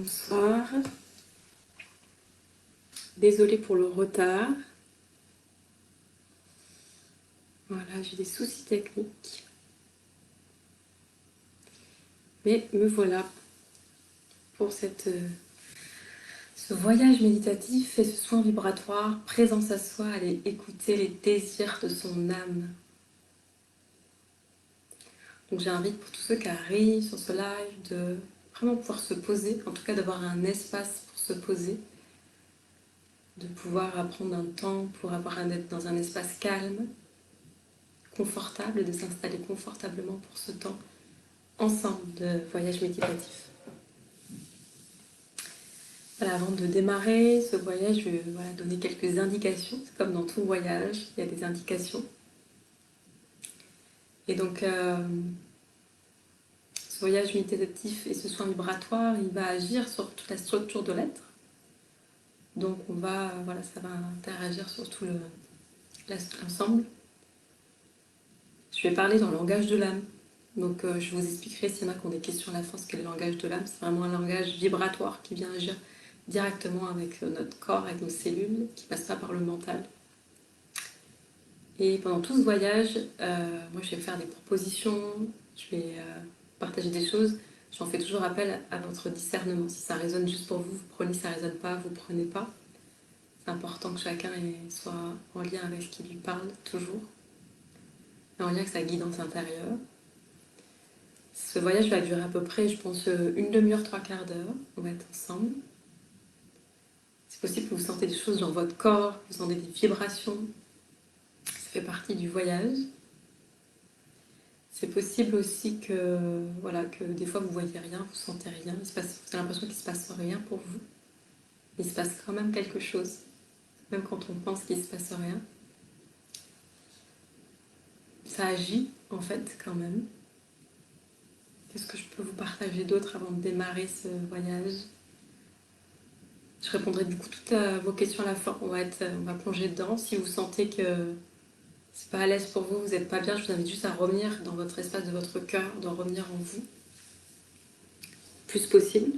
Bonsoir. Désolée pour le retard. Voilà, j'ai des soucis techniques. Mais me voilà pour ce voyage méditatif et ce soin vibratoire, présence à soi, aller écouter les désirs de son âme. Donc j'invite pour tous ceux qui arrivent sur ce live de vraiment pouvoir se poser, en tout cas d'avoir un espace pour se poser, de pouvoir prendre un temps pour être dans un espace calme, confortable, et de s'installer confortablement pour ce temps ensemble de voyage méditatif. Voilà, avant de démarrer ce voyage, je vais donner quelques indications. C'est comme dans tout voyage, il y a des indications. Et donc, ce voyage méditatif et ce soin vibratoire, il va agir sur toute la structure de l'être. Donc, ça va interagir sur tout l'ensemble. Je vais parler dans le langage de l'âme. Donc, je vous expliquerai s'il y en a qui ont des questions à la fin, ce qu'est le langage de l'âme. C'est vraiment un langage vibratoire qui vient agir directement avec notre corps, avec nos cellules, qui ne passe pas par le mental. Et pendant tout ce voyage, moi je vais faire des propositions, je vais partager des choses. J'en fais toujours appel à votre discernement. Si ça résonne juste pour vous, vous prenez, si ça ne résonne pas, vous ne prenez pas. C'est important que chacun soit en lien avec ce qui lui parle, toujours. Et en lien avec sa guidance intérieure. Ce voyage va durer à peu près, je pense, une demi-heure, 3/4 d'heure. On va être ensemble. C'est possible que vous sentez des choses dans votre corps, vous sentez des vibrations. Ça fait partie du voyage. C'est possible aussi que des fois vous voyez rien, vous sentez rien, vous avez l'impression qu'il ne se passe rien pour vous. Il se passe quand même quelque chose, même quand on pense qu'il ne se passe rien. Ça agit en fait quand même. Qu'est-ce que je peux vous partager d'autre avant de démarrer ce voyage? Je répondrai du coup toutes vos questions à la fin. On va plonger dedans. Si vous sentez que c'est pas à l'aise pour vous, vous n'êtes pas bien, je vous invite juste à revenir dans votre espace de votre cœur, de revenir en vous, le plus possible.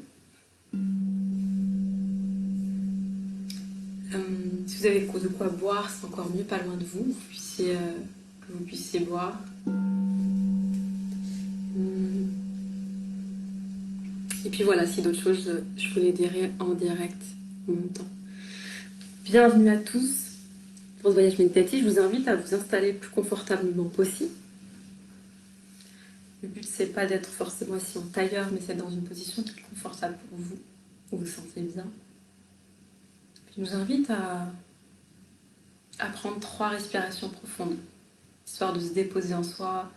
Si vous avez de quoi boire, c'est encore mieux, pas loin de vous, que vous puissiez boire. Et puis voilà, si d'autres choses, je vous les dirai en direct en même temps. Bienvenue à tous pour ce voyage méditatif. Je vous invite à vous installer le plus confortablement possible. Le but, c'est pas d'être forcément assis en tailleur, mais c'est dans une position qui est confortable pour vous, où vous vous sentez bien. Je vous invite à prendre 3 respirations profondes, histoire de se déposer en soi,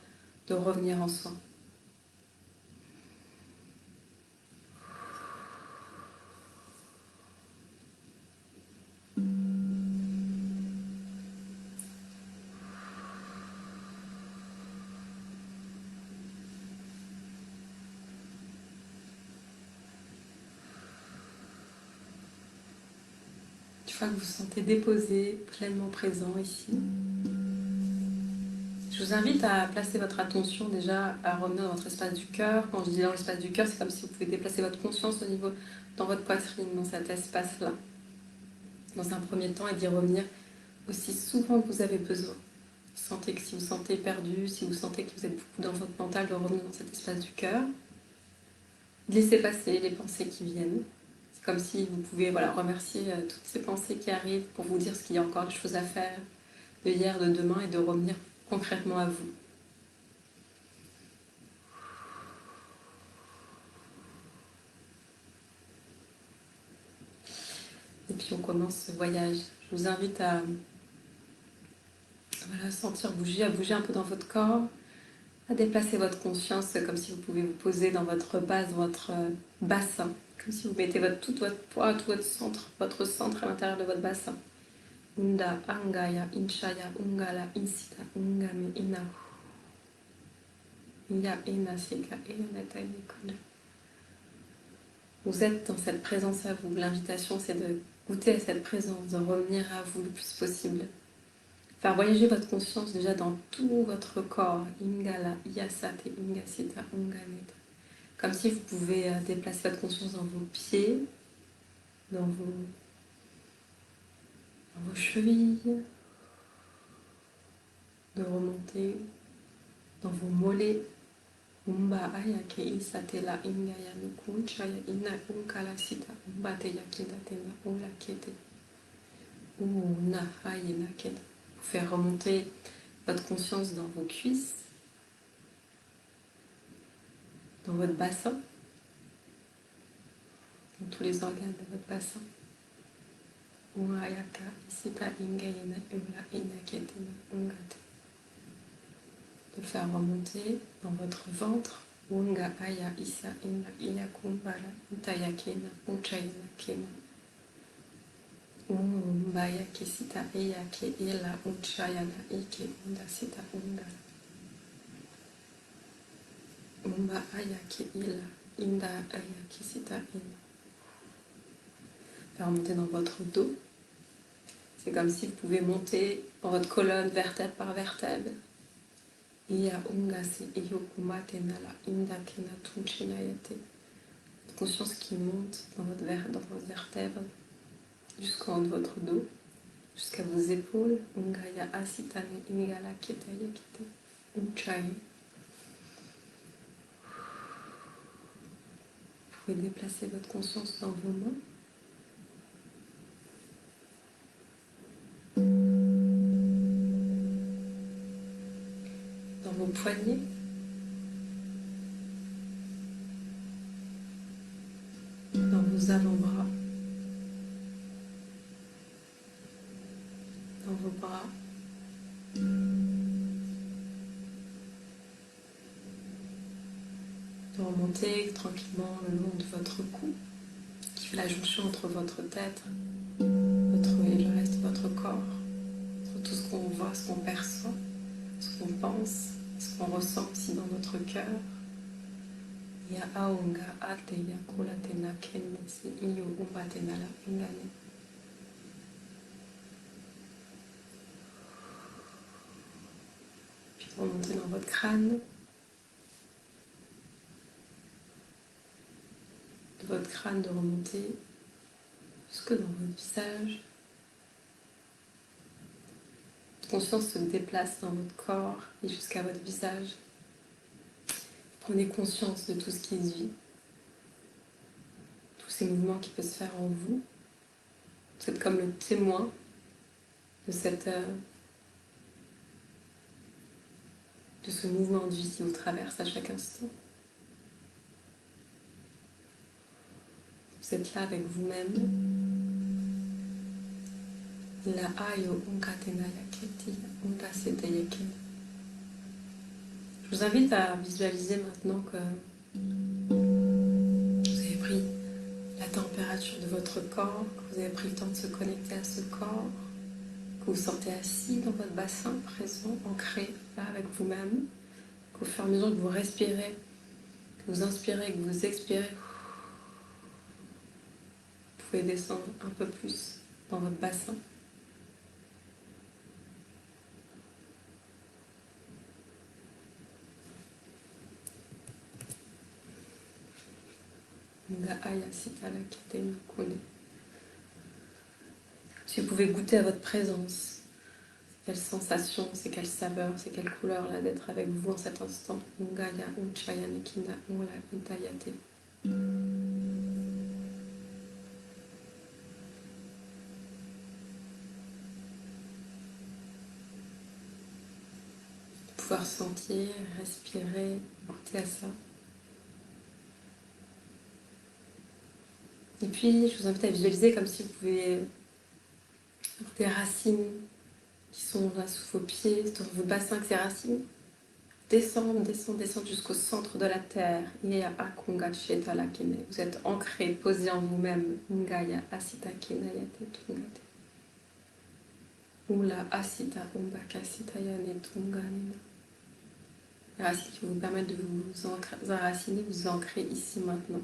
de revenir en soi. Une fois que vous vous sentez déposé, pleinement présent ici, je vous invite à placer votre attention déjà, à revenir dans votre espace du cœur. Quand je dis dans l'espace du cœur, c'est comme si vous pouvez déplacer votre conscience dans votre poitrine, dans cet espace-là, dans un premier temps, et d'y revenir aussi souvent que vous avez besoin. Sentez que si vous sentez perdu, si vous sentez que vous êtes beaucoup dans votre mental, de revenir dans cet espace du cœur. Laissez passer les pensées qui viennent. C'est comme si vous pouvez remercier toutes ces pensées qui arrivent pour vous dire ce qu'il y a encore des choses à faire, de hier, de demain, et de revenir concrètement à vous. Et puis on commence ce voyage. Je vous invite à sentir bouger, à bouger un peu dans votre corps, à déplacer votre conscience comme si vous pouvez vous poser dans votre base, votre bassin, comme si vous mettez tout votre poids, tout votre centre à l'intérieur de votre bassin. Unda, Angaya, Inchaya, Ungala, Insita, Ungame, Ina. Iya, Ina, Sika, Ina, Nikuna. Vous êtes dans cette présence à vous. L'invitation, c'est de goûter à cette présence, de revenir à vous le plus possible. Faire voyager votre conscience déjà dans tout votre corps. Ingala, Yasate, Ingasita, Unganeta. Comme si vous pouvez déplacer votre conscience dans vos pieds, dans vos chevilles, de remonter dans vos mollets. Umba aya ke isatela inga ya nukuncha ya ina unkala sita umba te ya keda tena ula kete una hayena keda. Vous faire remonter votre conscience dans vos cuisses, dans votre bassin, dans tous les organes de votre bassin. Uayaka isita inga ina ula ina kete na ungate. De faire remonter dans votre ventre. Unga aya isa ina iya kumbala utayakena uchayena kena. Umbaya kisita iya ke ila uchayana ike unda sita unda. Umba aya ke ila inda aya kisita ina. Faire remonter dans votre dos. C'est comme si vous pouvez monter dans votre colonne vertèbre par vertèbre. Iya ungasi iyokumate nala inda kena tunchinayate. Conscience qui monte dans votre vertèbre jusqu'en haut de votre dos, jusqu'à vos épaules. Ungaya asitane ingala ketaya kete unchai. Vous pouvez déplacer votre conscience dans vos mains. Dans vos poignets. Dans vos avant-bras. Dans vos bras. De remonter tranquillement le long de votre cou, qui fait la jonction entre votre tête et le reste de votre corps, entre tout ce qu'on voit, ce qu'on perçoit, ce qu'on pense, ce qu'on ressent aussi dans notre cœur. Ya aunga ate ya kula tena kenne si iyo umba tena la ingane. Puis remonter dans votre crâne. De votre crâne de remonter jusque dans votre visage. Votre conscience se déplace dans votre corps et jusqu'à votre visage. Prenez conscience de tout ce qui se vit, tous ces mouvements qui peuvent se faire en vous. Vous êtes comme le témoin de ce mouvement de vie qui vous traverse à chaque instant. Vous êtes là avec vous-même. La ayo unkatena yaketi unkasete yake. Je vous invite à visualiser maintenant que vous avez pris la température de votre corps, que vous avez pris le temps de se connecter à ce corps, que vous vous sentez assis dans votre bassin présent, ancré là avec vous-même, qu'au fur et à mesure que vous respirez, que vous inspirez, que vous expirez, vous pouvez descendre un peu plus dans votre bassin. Si vous pouvez goûter à votre présence, quelle sensation, c'est quelle saveur, c'est quelle couleur là d'être avec vous en cet instant. Pouvoir sentir, respirer, goûter à ça. Et puis, je vous invite à visualiser comme si vous pouviez des racines qui sont là sous vos pieds, dans vos bassins, que ces racines descendent jusqu'au centre de la terre. Vous êtes ancré, posé en vous-même. Ngaya asita kenayate tungate. Ula asita umbaka sitayane tunganina. Les racines qui vous permettent de vous enraciner, vous ancrer ici maintenant.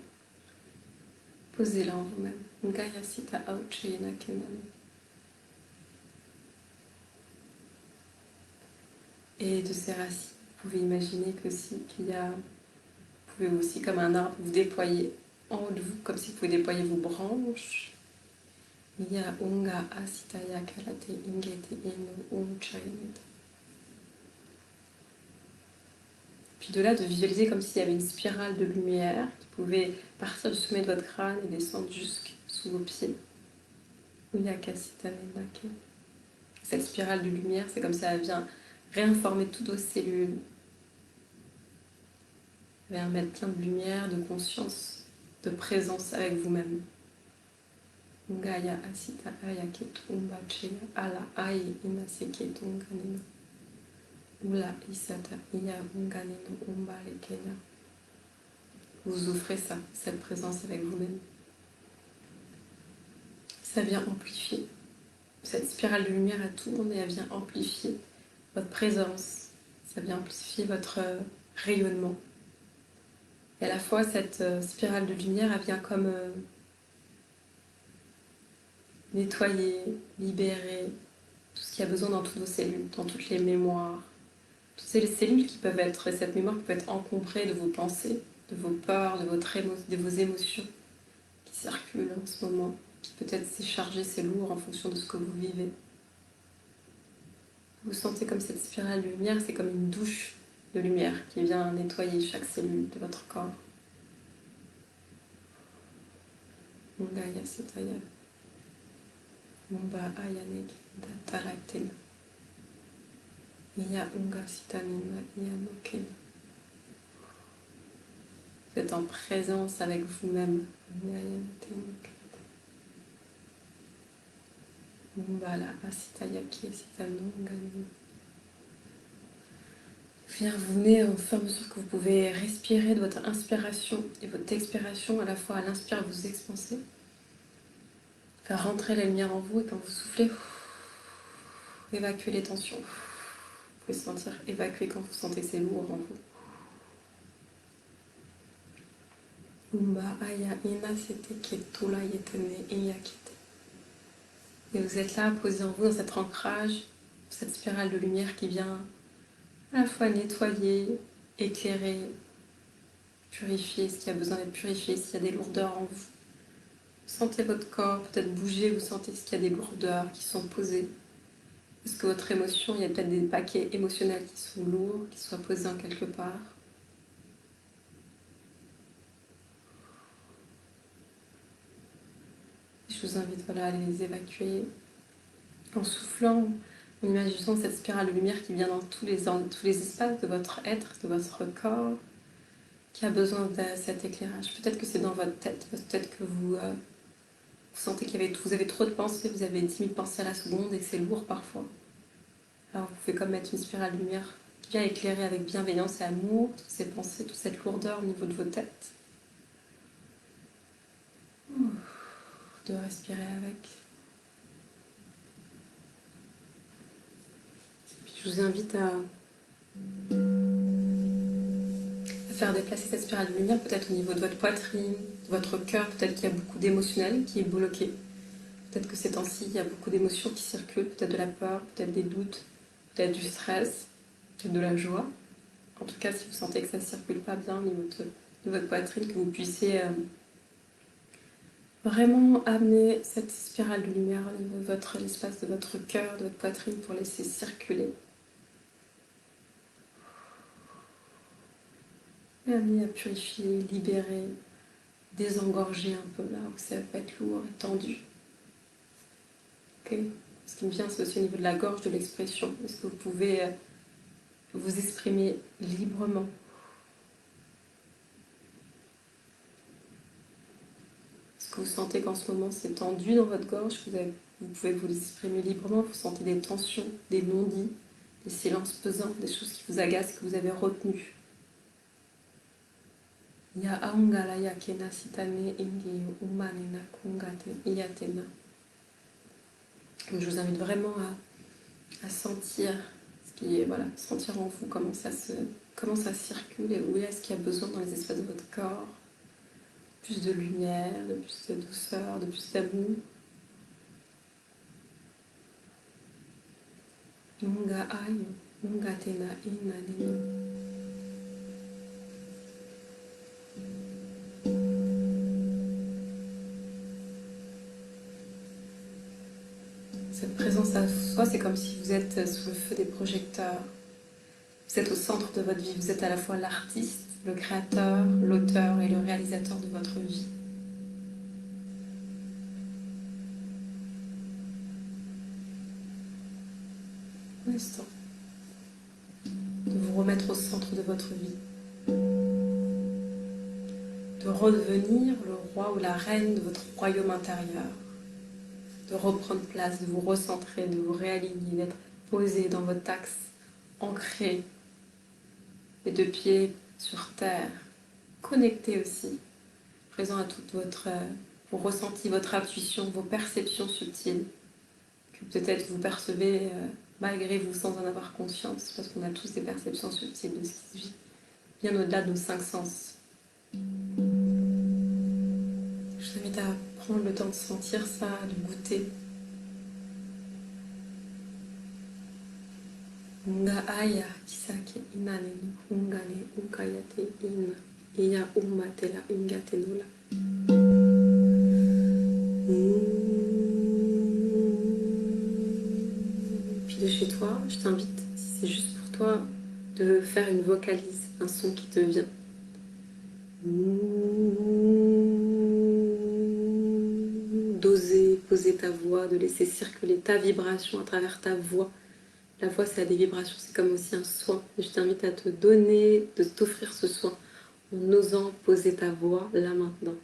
Posez-la en vous-même. Ngaya sita auchena kenane. Et de ces racines, vous pouvez imaginer que qu'il y a, vous pouvez aussi, comme un arbre, vous déployer en haut de vous, comme si vous pouvez déployer vos branches. Nia unga asitaya kalate ingete inu unchainit. Puis de là, de visualiser comme s'il y avait une spirale de lumière qui pouvait partir du sommet de votre crâne et descendre jusqu'sous vos pieds. Cette spirale de lumière, c'est comme ça, elle vient réinformer toutes vos cellules, elle vient mettre plein de lumière, de conscience, de présence avec vous-même. Ngaya asita ayaket umbacheya ala ai inaseket unganino. Ula isata iya unganino umbalekenya. Vous offrez ça, cette présence avec vous-même. Ça vient amplifier. Cette spirale de lumière à tourne et elle vient amplifier votre présence. Ça vient amplifier votre rayonnement. Et à la fois, cette spirale de lumière, elle vient comme nettoyer, libérer tout ce qu'il y a besoin dans toutes vos cellules, dans toutes les mémoires. Toutes ces cellules qui peuvent être, cette mémoire qui peut être encombrée de vos pensées, de vos peurs, de vos émotions qui circulent en ce moment, qui peut-être c'est chargé, c'est lourd en fonction de ce que vous vivez. Vous sentez comme cette spirale de lumière, c'est comme une douche de lumière qui vient nettoyer chaque cellule de votre corps. Ngaya Sitaya. Mumba Ayanek Taratena. Iya Unga Sitanina Ianoken. Vous êtes en présence avec vous-même. Mumbala Asitayaki Sitanungani. Vous venez au fur et à mesure que vous pouvez respirer de votre inspiration et votre expiration, à la fois à l'inspire, vous expansez. Faire rentrer la lumière en vous et quand vous soufflez, évacuer les tensions. Vous pouvez sentir évacuer quand vous sentez que c'est lourd en vous. Et vous êtes là, posé en vous dans cet ancrage, cette spirale de lumière qui vient à la fois nettoyer, éclairer, purifier ce qui a besoin d'être purifié, s'il y a des lourdeurs en vous. Sentez votre corps peut-être bouger, vous sentez qu'il y a des lourdeurs qui sont posées. Est-ce que votre émotion, il y a peut-être des paquets émotionnels qui sont lourds, qui soient posés en quelque part. Je vous invite à les évacuer en soufflant, en imaginant cette spirale de lumière qui vient dans tous les espaces de votre être, de votre corps, qui a besoin de cet éclairage. Peut-être que c'est dans votre tête, peut-être que vous sentez que vous avez trop de pensées, vous avez 10 000 pensées à la seconde et que c'est lourd parfois. Alors vous pouvez comme mettre une spirale de lumière qui vient éclairer avec bienveillance et amour toutes ces pensées, toute cette lourdeur au niveau de vos têtes. De respirer avec. Puis je vous invite à faire déplacer cette spirale de lumière peut-être au niveau de votre poitrine, de votre cœur, peut-être qu'il y a beaucoup d'émotionnel qui est bloqué. Peut-être que ces temps-ci, il y a beaucoup d'émotions qui circulent, peut-être de la peur, peut-être des doutes, peut-être du stress, peut-être de la joie. En tout cas, si vous sentez que ça ne circule pas bien au niveau de votre poitrine, que vous puissiez vraiment amener cette spirale de lumière au niveau de l'espace de votre cœur, de votre poitrine pour laisser circuler. Et amener à purifier, libérer, désengorger un peu là où ça peut être lourd et tendu. Okay. Ce qui me vient, c'est aussi au niveau de la gorge, de l'expression. Est-ce que vous pouvez vous exprimer librement? Est-ce que vous sentez qu'en ce moment c'est tendu dans votre gorge? Vous pouvez vous exprimer librement, vous sentez des tensions, des non-dits, des silences pesants, des choses qui vous agacent, que vous avez retenues. Ya aungala ya kena sitane ingi umanina kungate iyatena. Je vous invite vraiment à sentir ce qui est, voilà, sentir en vous comment ça circule et où est-ce qu'il y a besoin dans les espaces de votre corps. Plus de lumière, de plus de douceur, de plus d'amour. Munga ayo, munga tena inanina. Cette présence à soi, c'est comme si vous êtes sous le feu des projecteurs. Vous êtes au centre de votre vie. Vous êtes à la fois l'artiste, le créateur, l'auteur et le réalisateur de votre vie. Un instant. De vous remettre au centre de votre vie. De redevenir le roi ou la reine de votre royaume intérieur. De reprendre place, de vous recentrer, de vous réaligner, d'être posé dans votre axe, ancré, les deux pieds sur terre, connecté aussi, présent à toute vos ressentis, votre intuition, vos perceptions subtiles, que peut-être vous percevez malgré vous sans en avoir conscience, parce qu'on a tous des perceptions subtiles de ce qui se vit, bien au-delà de nos 5 sens. Je vous invite à prendre le temps de sentir ça, de goûter. Nga aya kisake inane no ungane unkayate ina iya ummatela ungatenula. Puis de chez toi, je t'invite, si c'est juste pour toi, de faire une vocalise, un son qui te vient. D'oser poser ta voix, de laisser circuler ta vibration à travers ta voix. La voix, ça a des vibrations, c'est comme aussi un soin. Et je t'invite à te donner, de t'offrir ce soin en osant poser ta voix là maintenant.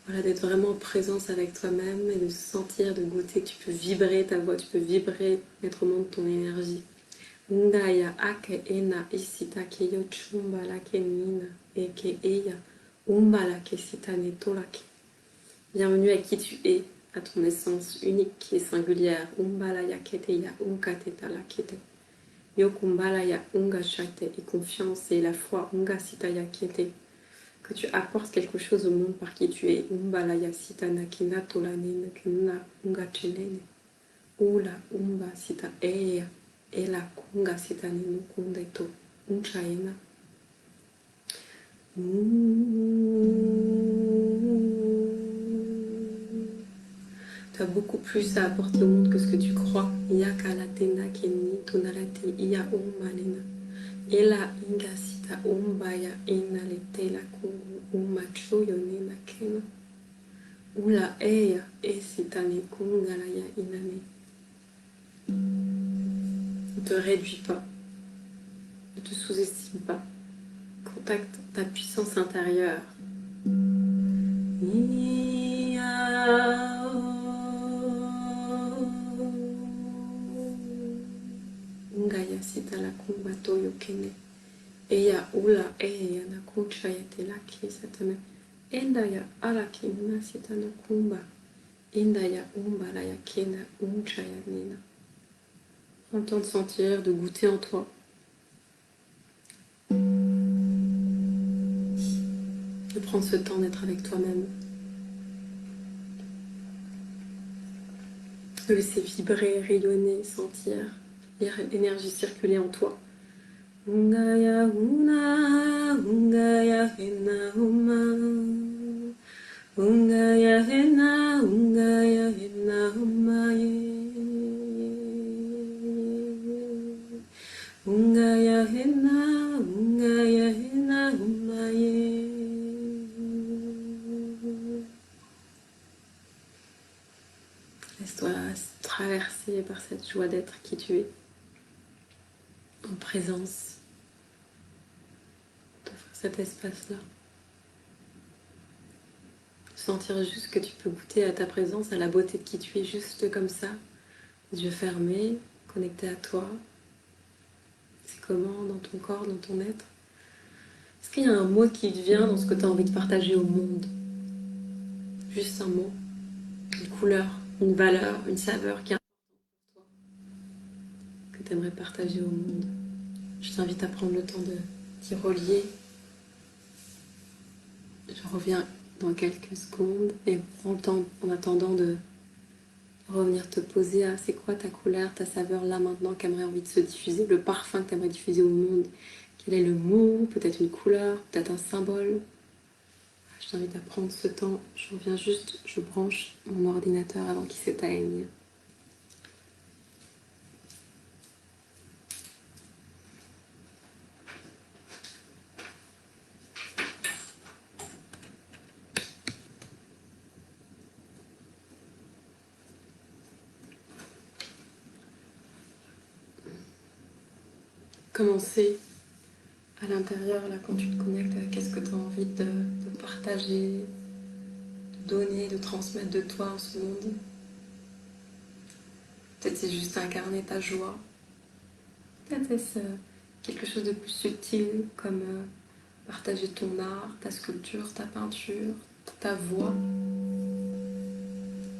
Voilà, d'être vraiment en présence avec toi-même et de sentir, de goûter que tu peux vibrer ta voix, tu peux vibrer, mettre au monde ton énergie. Ndaya ake ena isita ke yo chumba la ke nina et ke eya umba la ke sitane tolake. Bienvenue à qui tu es, à ton essence unique et singulière. Umbala ya kete ya unka teta la kete. Yo kumbala ya unga shate et confiance et la foi unga sita ya kete. Que tu apportes quelque chose au monde par qui tu es. Umbala ya sita na kina tolanene kina unga chenene. Ula umba sita eya. Ela kunga sita nino kundeto. Unchaena. Tu as beaucoup plus à apporter au monde que ce que tu crois. Yaka la tena keni tonalate iya umanena. Ela inga sita umbaya ina le tela kungu umacho yonena kena. Ula eya esitane kungalaya inane. Ne te réduis pas. Ne te sous-estime pas. Contacte ta puissance intérieure. Ngaya sita la kumba toyo kene. Eya ula eya na kuncha yate la ki satana. Endaya ala kina sita na kumba. Endaya umba la ya kena uncha ya nina. Prends le temps de sentir, de goûter en toi. De prendre ce temps d'être avec toi-même. De laisser vibrer, rayonner, sentir l'énergie circuler en toi. Ungaya una, ungaya hena uma. Ungaya hena uma ye. Ungaya hena uma ye. Laisse-toi traverser par cette joie d'être qui tu es, en présence, d'offrir cet espace-là. Sentir juste que tu peux goûter à ta présence, à la beauté de qui tu es, juste comme ça, les yeux fermés, connecté à toi. C'est comment dans ton corps, dans ton être? Est-ce qu'il y a un mot qui te vient dans ce que tu as envie de partager au monde? Juste un mot, une couleur, une valeur, une saveur qui est importante pour toi, que tu aimerais partager au monde. Je t'invite à prendre le temps de t'y relier. Je reviens dans quelques secondes et en attendant de revenir te poser à c'est quoi ta couleur, ta saveur là maintenant qui aimerait envie de se diffuser, le parfum que tu aimerais diffuser au monde. Quel est le mot, peut-être une couleur, peut-être un symbole. Je t'invite à prendre ce temps. Je reviens juste, je branche mon ordinateur avant qu'il s'éteigne. Commencer à l'intérieur, là, quand tu te connectes, qu'est-ce que tu as envie de partager, de donner, de transmettre de toi en ce monde. Peut-être c'est juste incarner ta joie. Peut-être c'est quelque chose de plus subtil, comme partager ton art, ta sculpture, ta peinture, ta voix.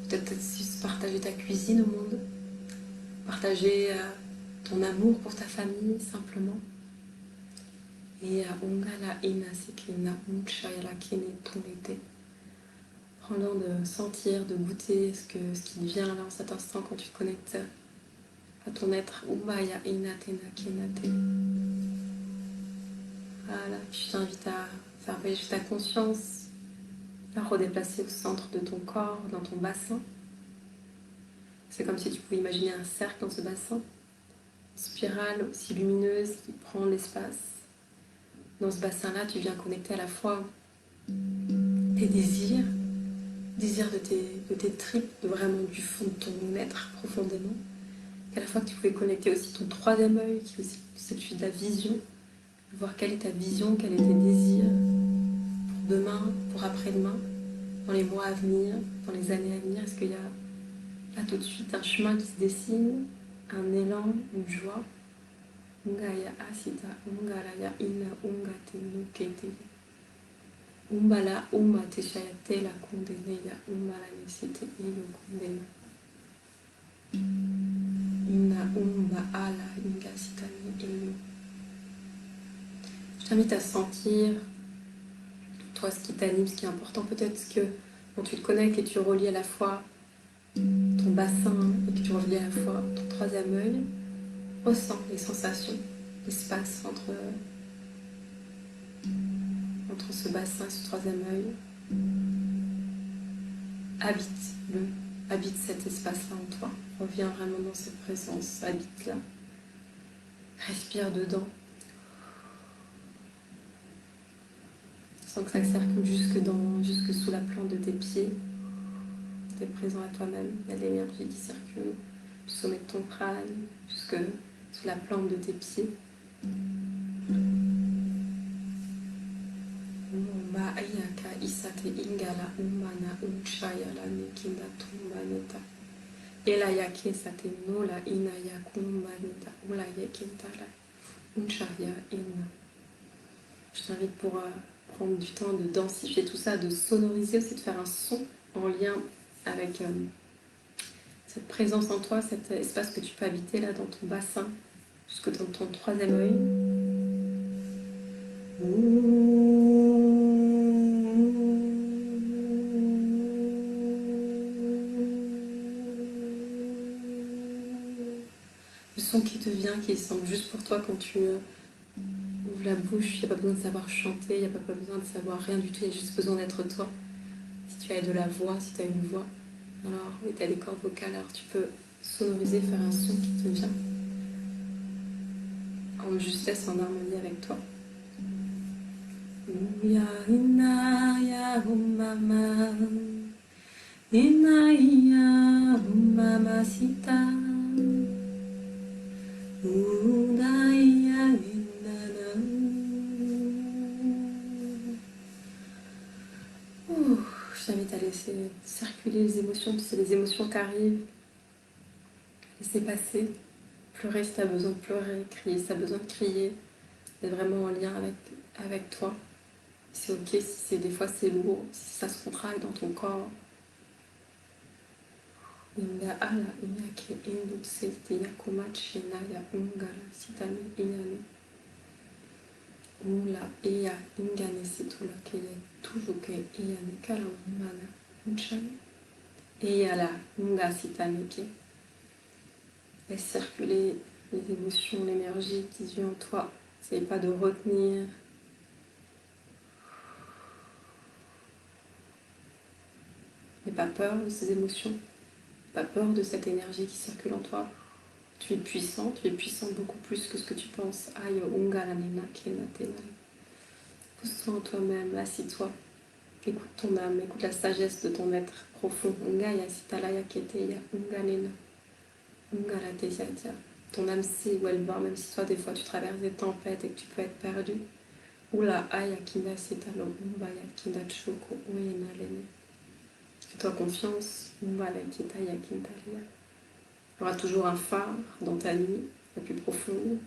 Peut-être juste partager ta cuisine au monde. Partager ton amour pour ta famille, simplement. Et ongala ina sikina unchayala kine tumete. Prends le temps de sentir, de goûter ce qui vient là en cet instant quand tu te connectes à ton être. Umbaya inatena kinate. Voilà, je t'invite à faire voyager ta conscience, la redéplacer au centre de ton corps, dans ton bassin. C'est comme si tu pouvais imaginer un cercle dans ce bassin, une spirale aussi lumineuse qui prend l'espace. Dans ce bassin-là, tu viens connecter à la fois tes désirs de tes tripes, de vraiment du fond de ton être profondément. À la fois que tu pouvais connecter aussi ton troisième œil, qui est aussi celui de la vision, voir quelle est ta vision, quels sont tes désirs pour demain, pour après-demain, dans les mois à venir, dans les années à venir. Est-ce qu'il y a là tout de suite un chemin qui se dessine, un élan, une joie? Ungaya asita, ungalaya ina ungate nukete. Umbala umate shayate la kundeneya, umbala nesite iyo kundena. Ina umba ala ingasitani iyo. Je t'invite à sentir toi ce qui t'anime, ce qui est important. Peut-être que quand tu te connectes et tu relis à la fois ton bassin et que tu relis à la fois ton troisième œil, ressens les sensations, l'espace entre ce bassin et ce troisième œil. Habite cet espace-là en toi. Reviens vraiment dans cette présence, habite-la. Respire dedans. Sans que ça circule jusque sous la plante de tes pieds. Tu es présent à toi-même. Il y a de l'énergie qui circule du sommet de ton crâne, jusque sous la plante de tes pieds. Ayaka isate ingala umana unchaya la nekinda tumbaneta. Ela yake sate nola ina yakumbaneta ula yakintala unchaya ina. Je t'invite pour prendre du temps de densifier tout ça, de sonoriser aussi, de faire un son en lien avec cette présence en toi, cet espace que tu peux habiter là dans ton bassin, jusque dans ton troisième œil. Le son qui te vient, qui semble juste pour toi quand tu ouvres la bouche. Il n'y a pas besoin de savoir chanter, il n'y a pas besoin de savoir rien du tout, il y a juste besoin d'être toi. Si tu as de la voix, si tu as une voix, alors, et tu as des cordes vocales, alors tu peux sonoriser, faire un son qui te vient en justesse, en harmonie avec toi. Ya ina ya mama, ina ya mama sita, una ya inana. Je t'invite à laisser circuler les émotions, tu sais, les émotions t'arrivent, laisser passer, pleurer si tu as besoin de pleurer, crier si tu as besoin de crier, d'être vraiment en lien avec toi. C'est ok si des fois c'est lourd, si ça se contracte dans ton corps. Inga ala inyake indu seti yakuma chena ya ungala sitani inyane. Ula eya ingane situla keye tu Tuvuke iyane kala mana unchai. Et à la unga sitaneke. Laisse circuler les émotions, l'énergie qui vit en toi. N'essaye pas de retenir. N'aie pas peur de ces émotions. N'aie pas peur de cette énergie qui circule en toi. Tu es puissant beaucoup plus que ce que tu penses. Aïe, unga la nena kena tena. Pousse-toi en toi-même, assis-toi. Écoute ton âme, écoute la sagesse de ton être profond. Unga ya sitalaya kete ya unga nena. Unga la teya. Ton âme sait où elle va, même si toi, des fois, tu traverses des tempêtes et que tu peux être perdu. Oula aya kinda sitalo umba ya kinda choko uena lene. Fais-toi confiance. Umba la kita ya kinda lia. Il y aura toujours un phare dans ta nuit la plus profonde. Il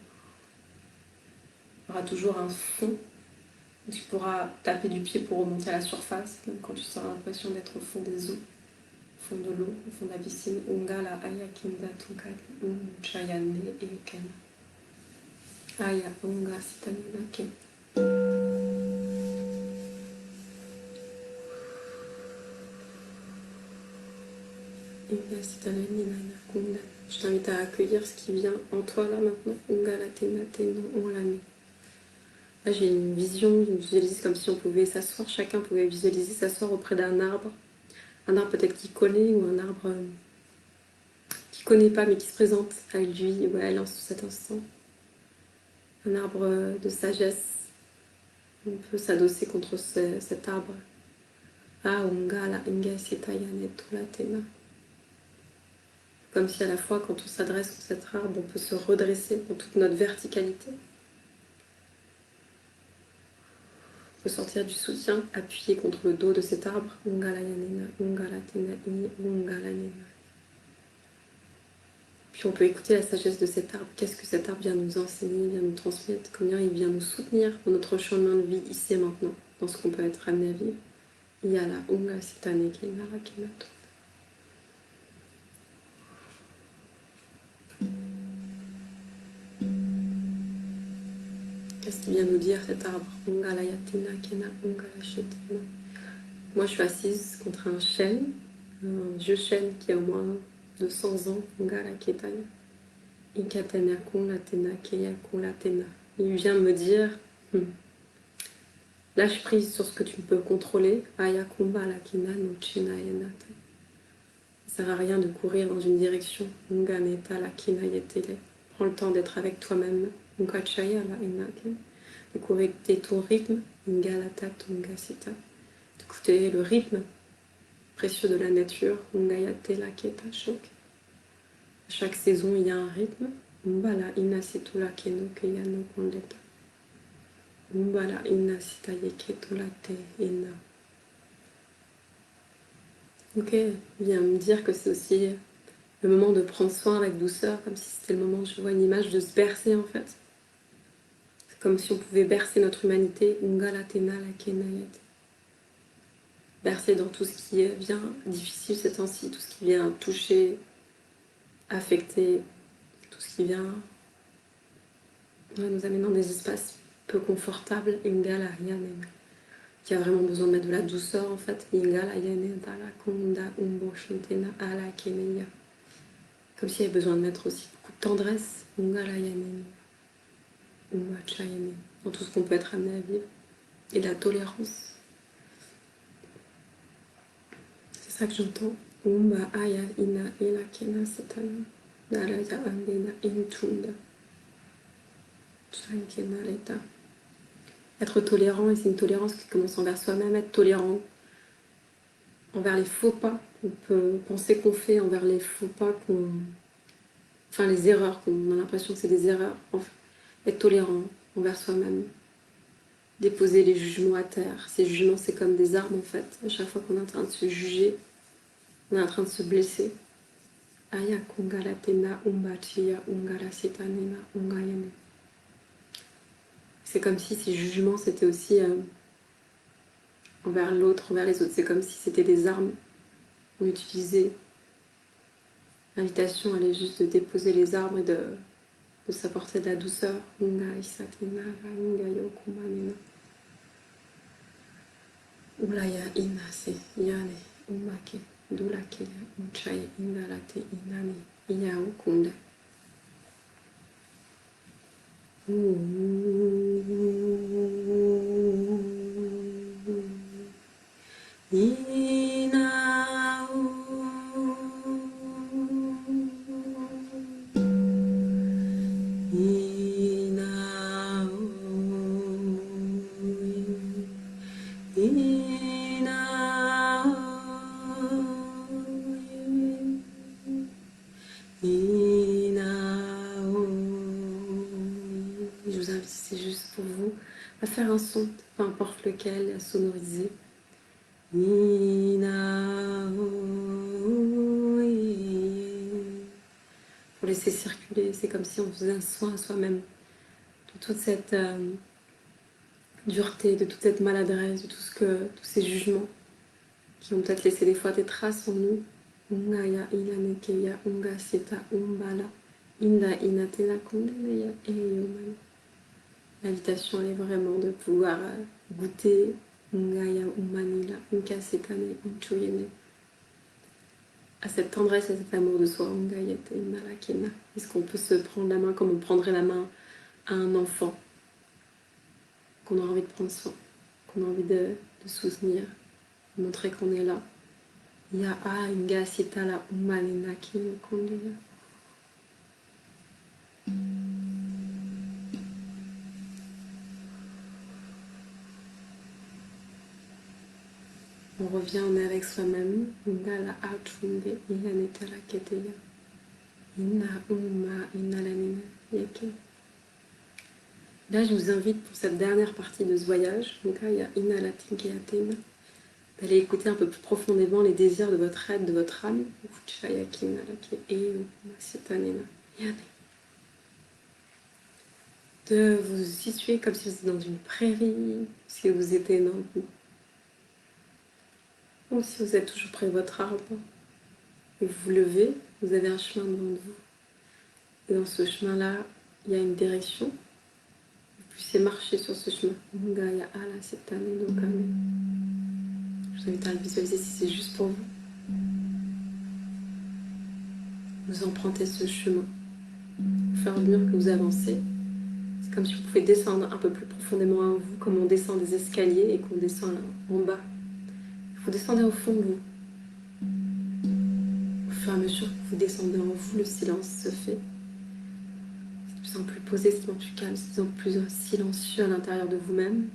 y aura toujours un fond où tu pourras taper du pied pour remonter à la surface, même quand tu auras l'impression d'être au fond des eaux, au fond de l'eau, au fond de la piscine. Unga la aya kinda tunkali chayane e kena. Aya unga sitanina ke. Je t'invite à accueillir ce qui vient en toi là maintenant. Là j'ai une vision, je visualise comme si on pouvait s'asseoir, chacun pouvait visualiser s'asseoir auprès d'un arbre. Un arbre peut-être qu'il connaît ou un arbre qu'il ne connaît pas mais qui se présente à lui ou à elle en cet instant. Un arbre de sagesse. On peut s'adosser contre cet arbre. Ah, ungala inga sitayane tulatena. Comme si à la fois, quand on s'adresse contre cet arbre, on peut se redresser dans toute notre verticalité. On peut sortir du soutien, appuyer contre le dos de cet arbre. Puis on peut écouter la sagesse de cet arbre. Qu'est-ce que cet arbre vient nous enseigner, vient nous transmettre, combien il vient nous soutenir dans notre chemin de vie ici et maintenant, dans ce qu'on peut être amené à vivre. Yala unga sitane kenara kenato. Qu'est-ce qu'il vient nous dire cet arbre? Moi je suis assise contre un chêne, un vieux chêne qui a au moins 200 ans. Il vient me dire lâche prise sur ce que tu peux contrôler. Ça ne sert à rien de courir dans une direction. Prends le temps d'être avec toi-même. D'écouter ton rythme. D'écouter le rythme précieux de la nature. Chaque saison, il y a un rythme. Ok, il vient me dire que c'est aussi le moment de prendre soin avec douceur, comme si c'était le moment, je vois une image de se bercer en fait. C'est comme si on pouvait bercer notre humanité, bercer dans tout ce qui vient difficile ces temps-ci, tout ce qui vient toucher, affecter, tout ce qui vient nous amener dans des espaces peu confortables, qui a vraiment besoin de mettre de la douceur en fait. Comme s'il y avait besoin de mettre aussi beaucoup de tendresse dans tout ce qu'on peut être amené à vivre. Et de la tolérance. C'est ça que j'entends. Être tolérant, et c'est une tolérance qui commence envers soi-même, être tolérant envers les faux pas qu'on peut penser qu'on fait, envers les faux pas enfin les erreurs, qu'on a l'impression que c'est des erreurs. Enfin, être tolérant envers soi-même. Déposer les jugements à terre. Ces jugements, c'est comme des armes en fait. À chaque fois qu'on est en train de se juger, on est en train de se blesser. Aya kungala tena umbachiya ungala sitanena ungayane. C'est comme si ces jugements, c'était aussi envers l'autre, envers les autres. C'est comme si c'était des armes qu'on utilisait. L'invitation, elle est juste de déposer les arbres et de s'apporter de la douceur. Ulaya inase yane umake dulake uchai indalate inani iya ukunda. Je vous invite, c'est juste pour vous, à faire un son, peu importe lequel, à sonoriser. Pour laisser circuler, c'est comme si on faisait un soin à soi-même de toute cette dureté, de toute cette maladresse, de tous ces jugements qui ont peut-être laissé des fois des traces en nous. Ungaya ilanekeya unga seta umbala inda inatena kondeneya eyomani. L'invitation elle est vraiment de pouvoir goûter Ungaya umanila unka setane unchuyene à cette tendresse, à cet amour de soi. Ungaya te inalakena. Est-ce qu'on peut se prendre la main comme on prendrait la main à un enfant qu'on a envie de prendre soin, qu'on a envie de soutenir, de montrer qu'on est là. Ya a inga sitala umalina kino kondeya. On revient, on est avec soi-même. Indala atunde iyanetala keteya. Inna umma inalanina yake. Là, je vous invite pour cette dernière partie de ce voyage, donc là, il y a inalatinkeatena, d'aller écouter un peu plus profondément les désirs de votre être, de votre âme. De vous situer comme si vous étiez dans une prairie, si vous étiez dans ou si vous êtes toujours près de votre arbre. Et vous vous levez, vous avez un chemin devant vous. Et dans ce chemin-là, il y a une direction. Vous puissiez marcher sur ce chemin. Je vous invite à le visualiser si c'est juste pour vous. Vous empruntez ce chemin. Au fur et à mesure que vous avancez, c'est comme si vous pouvez descendre un peu plus profondément en vous, comme on descend des escaliers et qu'on descend en bas. Vous descendez au fond de vous. Au fur et à mesure que vous descendez en vous, le silence se fait. C'est de plus en plus posé, c'est de plus en plus calme, c'est de plus en plus silencieux à l'intérieur de vous-même.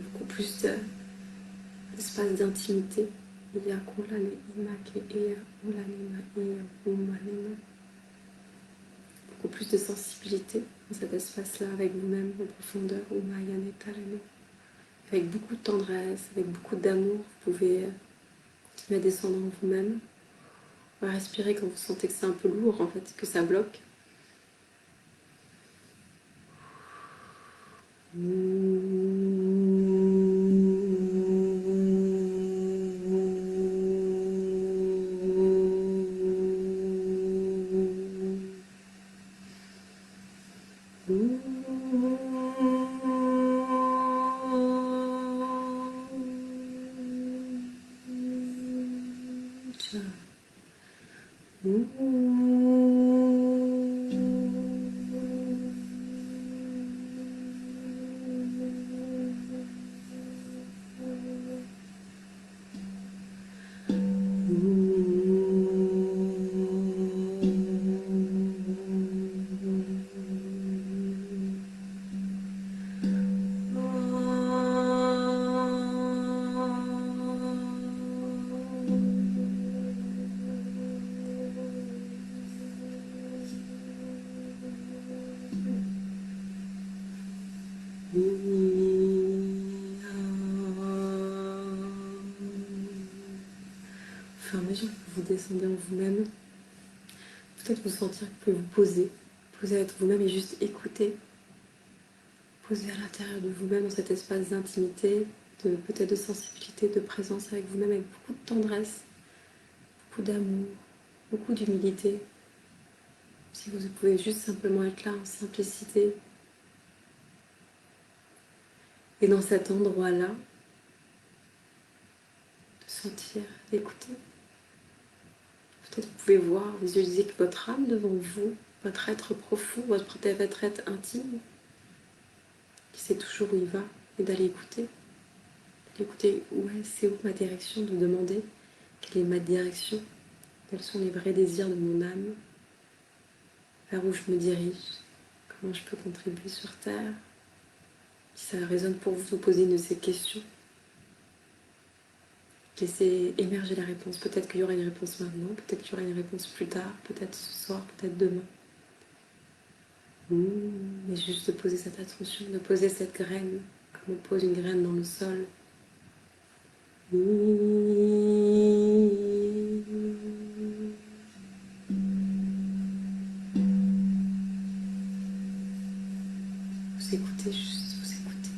Beaucoup plus d'espace d'intimité. Beaucoup plus de sensibilité dans cet espace-là avec vous-même en profondeur. Avec beaucoup de tendresse, avec beaucoup d'amour, vous pouvez continuer à descendre en vous-même. Vous pouvez respirer quand vous sentez que c'est un peu lourd, en fait, que ça bloque. Au fur et à mesure que vous descendez en vous-même, peut-être vous sentir que vous pouvez vous poser avec vous-même et juste écouter. Poser à l'intérieur de vous-même dans cet espace d'intimité, peut-être de sensibilité, de présence avec vous-même, avec beaucoup de tendresse, beaucoup d'amour, beaucoup d'humilité. Si vous pouvez juste simplement être là en simplicité. Et dans cet endroit-là, de sentir, d'écouter. Peut-être vous pouvez voir, visualiser que votre âme devant vous, votre être profond, votre être intime, qui sait toujours où il va, et d'aller écouter. D'écouter c'est où ma direction, de demander quelle est ma direction, quels sont les vrais désirs de mon âme, vers où je me dirige, comment je peux contribuer sur Terre. Si ça résonne pour vous, vous posez une de ces questions. Laissez émerger la réponse. Peut-être qu'il y aura une réponse maintenant, peut-être qu'il y aura une réponse plus tard, peut-être ce soir, peut-être demain. Mais juste de poser cette attention, de poser cette graine, comme on pose une graine dans le sol. Vous écoutez juste, vous écoutez.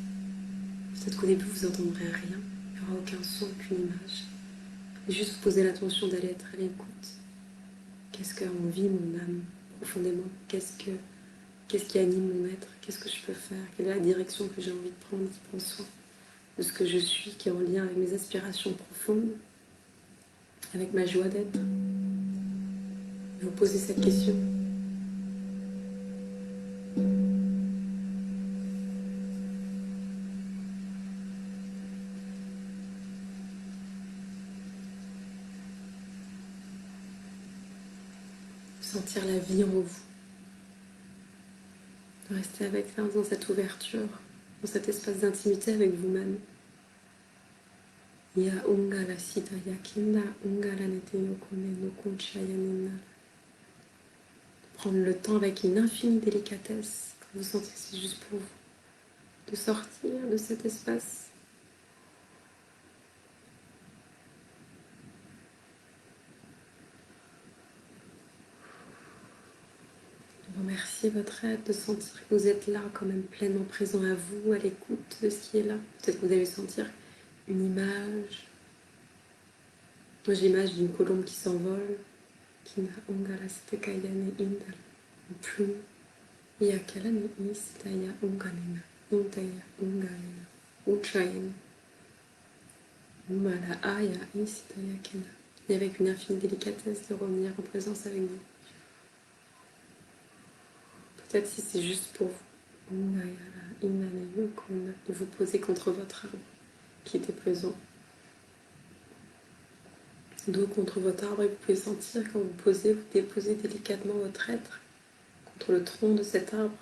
Peut-être qu'au début vous n'entendrez rien, il n'y aura aucun son, aucune image. Et juste vous poser l'attention d'aller être à l'écoute. Qu'est-ce qu'a envie mon âme profondément? Qu'est-ce qui anime mon être? Qu'est-ce que je peux faire? Quelle est la direction que j'ai envie de prendre, qui prend soin de ce que je suis, qui est en lien avec mes aspirations profondes, avec ma joie d'être? Vous posez cette question. Sentir la vie en vous. De rester avec là, dans cette ouverture, dans cet espace d'intimité avec vous-même. Ya ungala sita yakinda ungala nete yokone no kunchayanina. Prendre le temps avec une infinie délicatesse, quand vous sentez que c'est juste pour vous, de sortir de cet espace. De remercier votre être, de sentir que vous êtes là, quand même pleinement présent à vous, à l'écoute de ce qui est là. Peut-être que vous allez sentir une image. Moi j'ai l'image d'une colombe qui s'envole. Kina ungala sita kayane indal. Une plume. Yakalani isitaya unganina. Untaya unganina. Uchayen. Umala aya isitaya kena. Et avec une infinie délicatesse de revenir en présence avec vous. Peut-être si c'est juste pour vous. Ungayala inane yukona. De vous poser contre votre arbre qui était présent. Dos contre votre arbre et vous pouvez sentir quand vous posez, vous déposez délicatement votre être contre le tronc de cet arbre.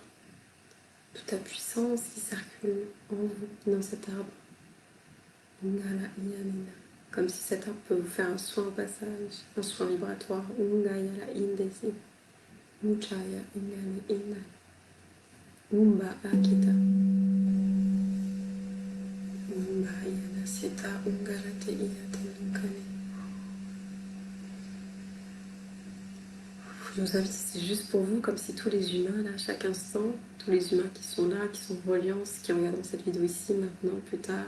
Toute la puissance qui circule en vous, dans cet arbre. Ungala iyanina. Comme si cet arbre peut vous faire un soin au passage, un soin vibratoire. Ungayala indesi. Uchaya ingani ina. Umba akita. Umba yana sita ungala te iyate nukane. Je vous invite, c'est juste pour vous, comme si tous les humains, là, à chaque instant, tous les humains qui sont là, qui sont en reliance, qui regardent cette vidéo ici, maintenant, plus tard,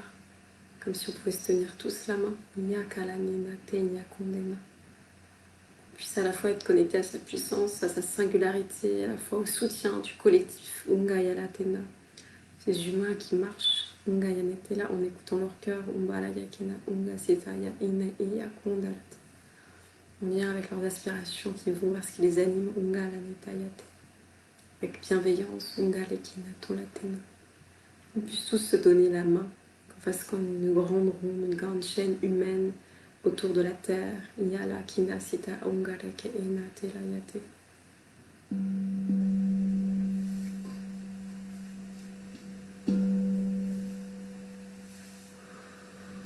comme si on pouvait se tenir tous la main. Puisse à la fois être connecté à sa puissance, à sa singularité, à la fois au soutien du collectif. Ces humains qui marchent en écoutant leur cœur. En lien avec leurs aspirations qui vont vers ce qui les anime. Avec bienveillance. On puisse tous se donner la main. Qu'on fasse comme une grande ronde, une grande chaîne humaine autour de la terre. Yala kina sita ungara ke ena telayate.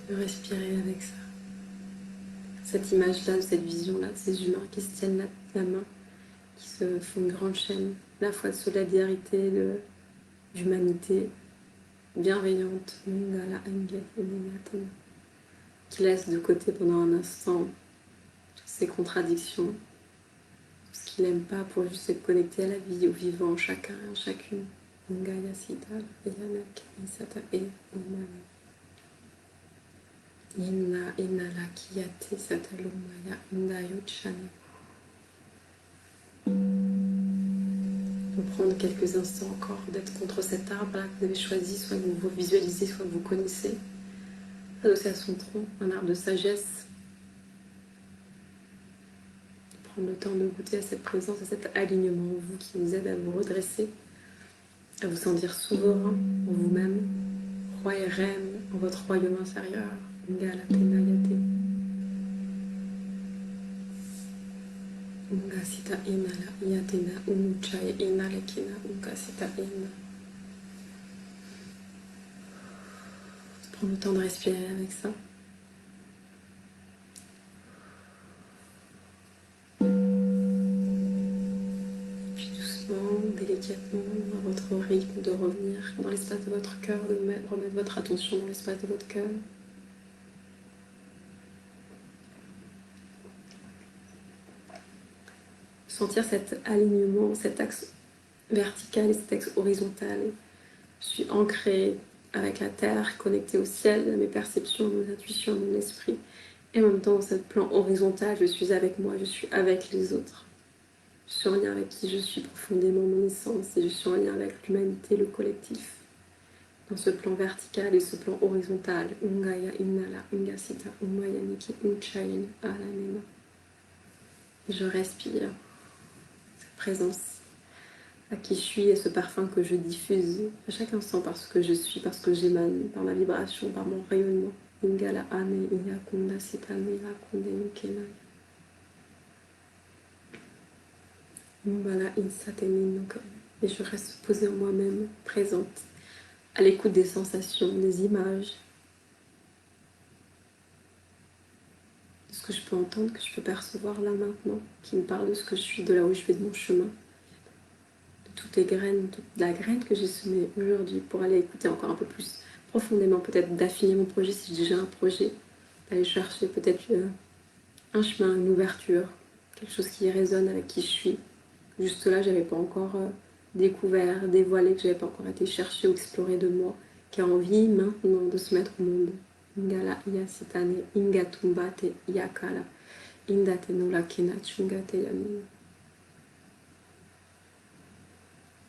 De respirer avec ça. Cette image-là, de cette vision-là, de ces humains qui se tiennent la main, qui se font une grande chaîne, à la fois de solidarité, d'humanité, bienveillante, qui laisse de côté pendant un instant toutes ces contradictions, tout ce qu'il n'aime pas pour juste être connecté à la vie, au vivant, chacun, chacune. Inna inala kiyate satalumaya indayochane. Vous prendre quelques instants encore d'être contre cet arbre-là que vous avez choisi, soit que vous visualisez, soit que vous connaissez, adossé à son tronc, un arbre de sagesse. Prendre le temps de goûter à cette présence, à cet alignement en vous qui vous aide à vous redresser, à vous sentir souverain en vous-même, roi et reine en votre royaume inférieur. Ngala Tenayate. Unga Sita Inala Yatena Umuchai Inalekina Unga Sita Ina. Prendre le temps de respirer avec ça. Puis doucement, délicatement, à votre rythme, de revenir dans l'espace de votre cœur, de remettre votre attention dans l'espace de votre cœur. Sentir cet alignement, cet axe vertical et cet axe horizontal. Je suis ancrée avec la terre, connectée au ciel, à mes perceptions, à mon intuition, à mon esprit. Et en même temps, dans ce plan horizontal, je suis avec moi, je suis avec les autres. Je suis en lien avec qui je suis profondément, mon essence, et je suis en lien avec l'humanité, le collectif. Dans ce plan vertical et ce plan horizontal, Ungaya Innala Ungasita Umayaniki Unchayin Alanena. Je respire cette présence à qui je suis et ce parfum que je diffuse à chaque instant parce que je suis, parce que j'émane, par ma vibration, par mon rayonnement. Ingala Ane Iyakunda Sitane Irakunde Nukena. Umbala Insatene Nuka. Et je reste posée en moi-même, présente, à l'écoute des sensations, des images, de ce que je peux entendre, que je peux percevoir là maintenant, qui me parle de ce que je suis, de là où je vais, de mon chemin. Toutes les graines, toute la graine que j'ai semée aujourd'hui pour aller écouter encore un peu plus profondément, peut-être d'affiner mon projet si j'ai déjà un projet, d'aller chercher peut-être un chemin, une ouverture, quelque chose qui résonne avec qui je suis. Juste là, j'avais pas encore découvert, dévoilé, que j'avais pas encore été chercher ou explorer de moi, qui a envie maintenant de se mettre au monde. Ingala Iyasitane, Ingatumbate Yakala, Indate Nula Kena Chungate Yamina.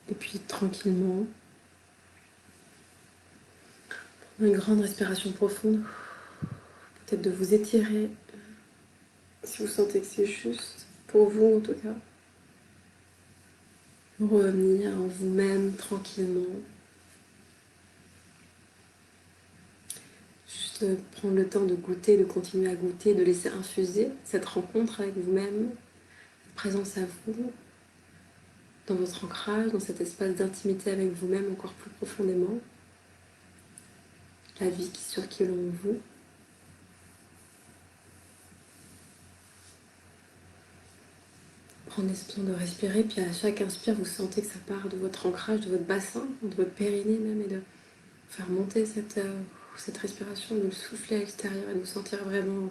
Et puis tranquillement, une grande respiration profonde, peut-être de vous étirer, si vous sentez que c'est juste, pour vous en tout cas. Revenir en vous-même tranquillement. Juste prendre le temps de goûter, de continuer à goûter, de laisser infuser cette rencontre avec vous-même, cette présence à vous, dans votre ancrage, dans cet espace d'intimité avec vous-même encore plus profondément. La vie qui circule en vous. Prenez ce temps de respirer, puis à chaque inspire, vous sentez que ça part de votre ancrage, de votre bassin, de votre périnée même, et de faire monter cette respiration, de le souffler à l'extérieur et de vous sentir vraiment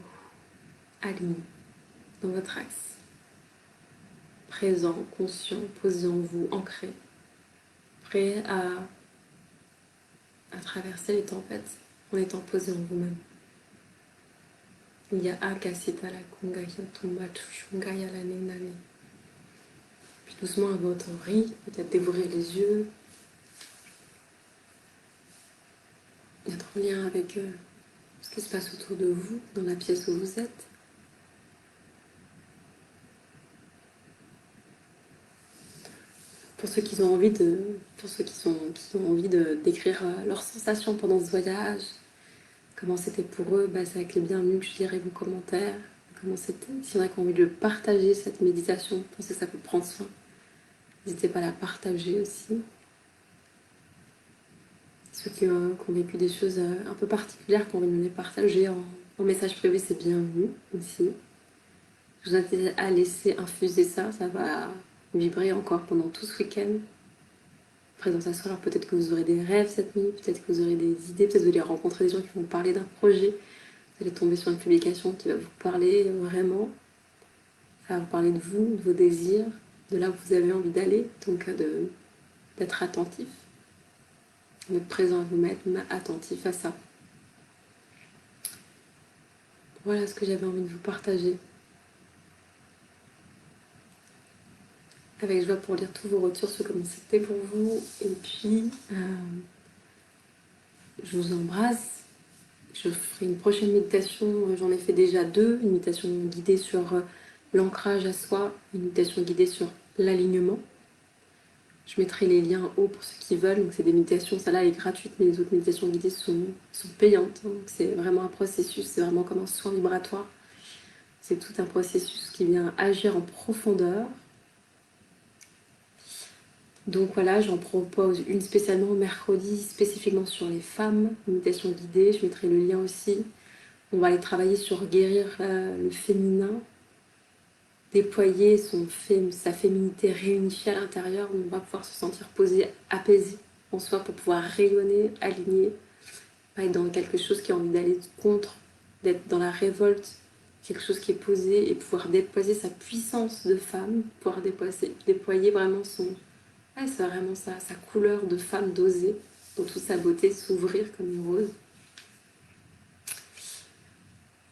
aligné dans votre axe. Présent, conscient, posé en vous, ancré, prêt à traverser les tempêtes en étant posé en vous-même. Il y a Akasita la Kungaya Tumbatu Shungaya la Nenane. Puis doucement à votre rythme, peut-être dévorer les yeux, être en lien avec ce qui se passe autour de vous, dans la pièce où vous êtes. Pour ceux qui ont envie de d'écrire leurs sensations pendant ce voyage, comment c'était pour eux, c'est avec les bienvenus que je dirais vos commentaires. Comment c'était. S'il y en a qui ont envie de partager cette méditation, pensez que ça peut prendre soin. N'hésitez pas à la partager aussi. Ceux qui ont vécu des choses un peu particulières, qui ont envie de me les partager en message privé, c'est bienvenu aussi. Je vous invite à laisser infuser ça, ça va vibrer encore pendant tout ce week-end. Présence à soi, alors peut-être que vous aurez des rêves cette nuit, peut-être que vous aurez des idées, peut-être que vous allez rencontrer des gens qui vont vous parler d'un projet, vous allez tomber sur une publication qui va vous parler vraiment, ça va vous parler de vous, de vos désirs, de là où vous avez envie d'aller, donc d'être attentif, d'être présent à vous-même, attentif à ça. Voilà ce que j'avais envie de vous partager. avec joie pour lire tous vos retours sur comment c'était pour vous. Et puis, je vous embrasse. Je ferai une prochaine méditation, j'en ai fait déjà 2, une méditation guidée sur l'ancrage à soi, une méditation guidée sur l'alignement. Je mettrai les liens en haut pour ceux qui veulent, donc c'est des méditations, celle-là elle est gratuite, mais les autres méditations guidées sont payantes, donc c'est vraiment un processus, c'est vraiment comme un soin vibratoire. C'est tout un processus qui vient agir en profondeur. Donc voilà, j'en propose une spécialement mercredi, spécifiquement sur les femmes, une méditation guidée, je mettrai le lien aussi. On va aller travailler sur guérir le féminin, déployer sa féminité réunifiée à l'intérieur, où on va pouvoir se sentir posé, apaisé en soi pour pouvoir rayonner, aligner, pas être dans quelque chose qui a envie d'aller contre, d'être dans la révolte, quelque chose qui est posé et pouvoir déployer sa puissance de femme, pouvoir déployer vraiment c'est vraiment sa couleur de femme d'oser, dans toute sa beauté, s'ouvrir comme une rose.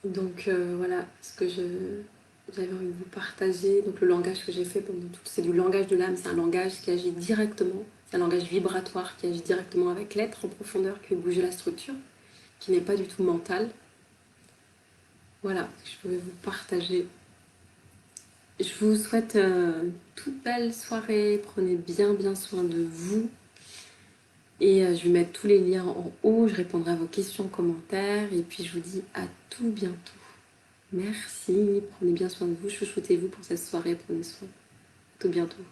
Donc voilà ce que j'avais envie de vous partager. Donc le langage que j'ai fait pendant tout, c'est du langage de l'âme, c'est un langage qui agit directement, c'est un langage vibratoire qui agit directement avec l'être en profondeur, qui fait bouger la structure, qui n'est pas du tout mental. Voilà ce que je pouvais vous partager. Je vous souhaite une toute belle soirée, prenez bien soin de vous. Et je vais mettre tous les liens en haut, je répondrai à vos questions, commentaires, et puis je vous dis à tout bientôt. Merci, prenez bien soin de vous, chouchoutez-vous pour cette soirée, prenez soin. À tout bientôt.